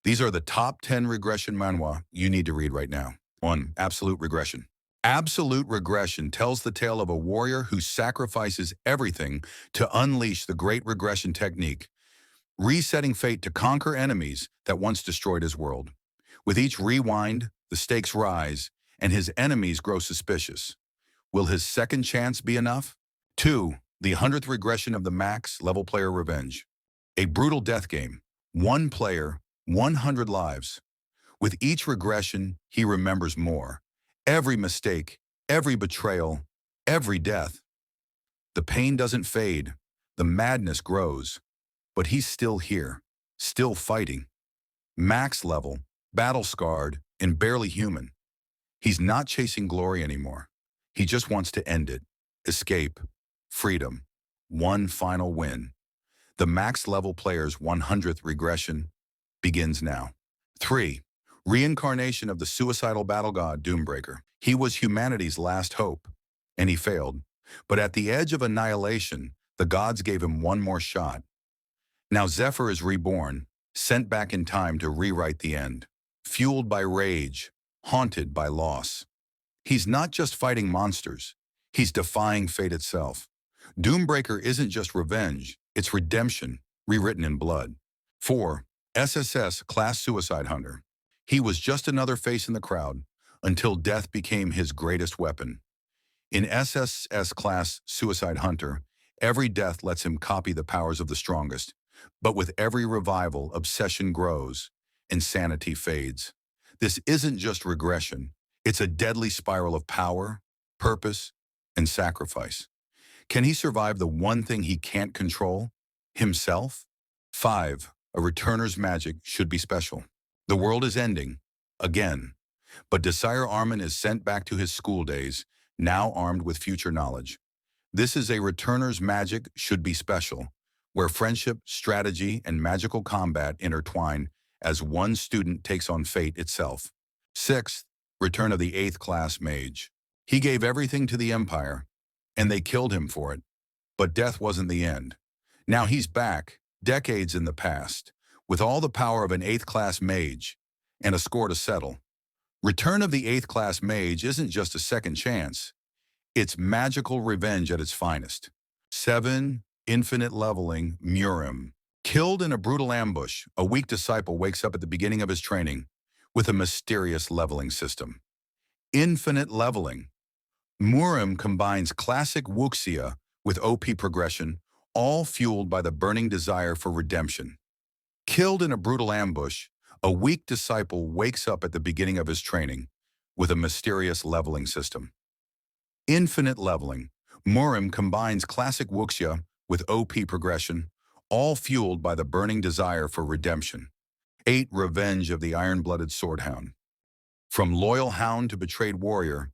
These are the top 10 regression manhwa you need to read right now. 1. Absolute Regression. Absolute Regression tells the tale of a warrior who sacrifices everything to unleash the great regression technique, resetting fate to conquer enemies that once destroyed his world. With each rewind, the stakes rise, and his enemies grow suspicious. Will his second chance be enough? 2. The 100th Regression of the Max Level Player Revenge. A brutal death game. One player, 100 lives. With each regression, he remembers more. Every mistake, every betrayal, every death. The pain doesn't fade, the madness grows. But he's still here, still fighting. Max level, battle-scarred, and barely human. He's not chasing glory anymore. He just wants to end it. Escape. Freedom. One final win. The max level player's 100th regression begins now. 3. Reincarnation of the suicidal battle god Doombreaker. He was humanity's last hope, and he failed. But at the edge of annihilation, the gods gave him one more shot. Now Zephyr is reborn, sent back in time to rewrite the end. Fueled by rage, haunted by loss. He's not just fighting monsters, he's defying fate itself. Doombreaker isn't just revenge, it's redemption, rewritten in blood. 4. SSS Class Suicide Hunter. He was just another face in the crowd, until death became his greatest weapon. In SSS Class Suicide Hunter, every death lets him copy the powers of the strongest. But with every revival, obsession grows, insanity fades. This isn't just regression. It's a deadly spiral of power, purpose, and sacrifice. Can he survive the one thing he can't control? Himself? 5. A returner's magic should be special. The world is ending, again. But Desire Armin is sent back to his school days, now armed with future knowledge. This is a returner's magic should be special, where friendship, strategy, and magical combat intertwine as one student takes on fate itself. 6th, Return of the 8th Class Mage. He gave everything to the Empire, and they killed him for it. But death wasn't the end. Now he's back, decades in the past, with all the power of an 8th Class Mage, and a score to settle. Return of the 8th Class Mage isn't just a second chance. It's magical revenge at its finest. 7. Infinite Leveling Murim. Killed in a brutal ambush, a weak disciple wakes up at the beginning of his training with a mysterious leveling system. Infinite Leveling. Murim combines classic wuxia with OP progression, all fueled by the burning desire for redemption. Killed in a brutal ambush, a weak disciple wakes up at the beginning of his training with a mysterious leveling system. Infinite Leveling. Murim combines classic wuxia with OP progression, all fueled by the burning desire for redemption. 8. Revenge of the Iron-Blooded Swordhound. From loyal hound to betrayed warrior,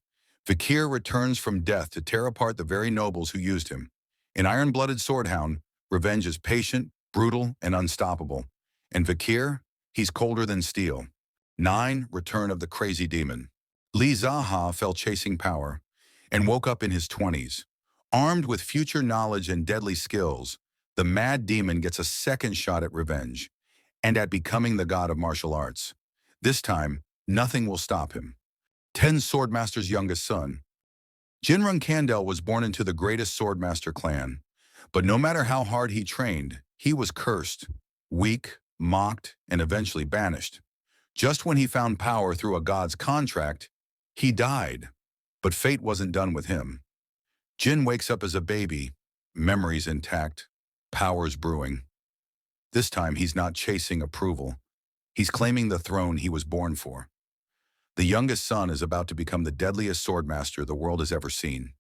Vakir returns from death to tear apart the very nobles who used him. In Iron-Blooded Swordhound, revenge is patient, brutal, and unstoppable. And Vakir, he's colder than steel. 9. Return of the Crazy Demon. Li Zaha fell chasing power and woke up in his 20s. Armed with future knowledge and deadly skills, the mad demon gets a second shot at revenge and at becoming the god of martial arts. This time, nothing will stop him. 10. Swordmaster's youngest son. Jinrung Kandel was born into the greatest Swordmaster clan, but no matter how hard he trained, he was cursed, weak, mocked, and eventually banished. Just when he found power through a god's contract, he died. But fate wasn't done with him. Jin wakes up as a baby, memories intact, powers brewing. This time he's not chasing approval. He's claiming the throne he was born for. The youngest son is about to become the deadliest swordmaster the world has ever seen.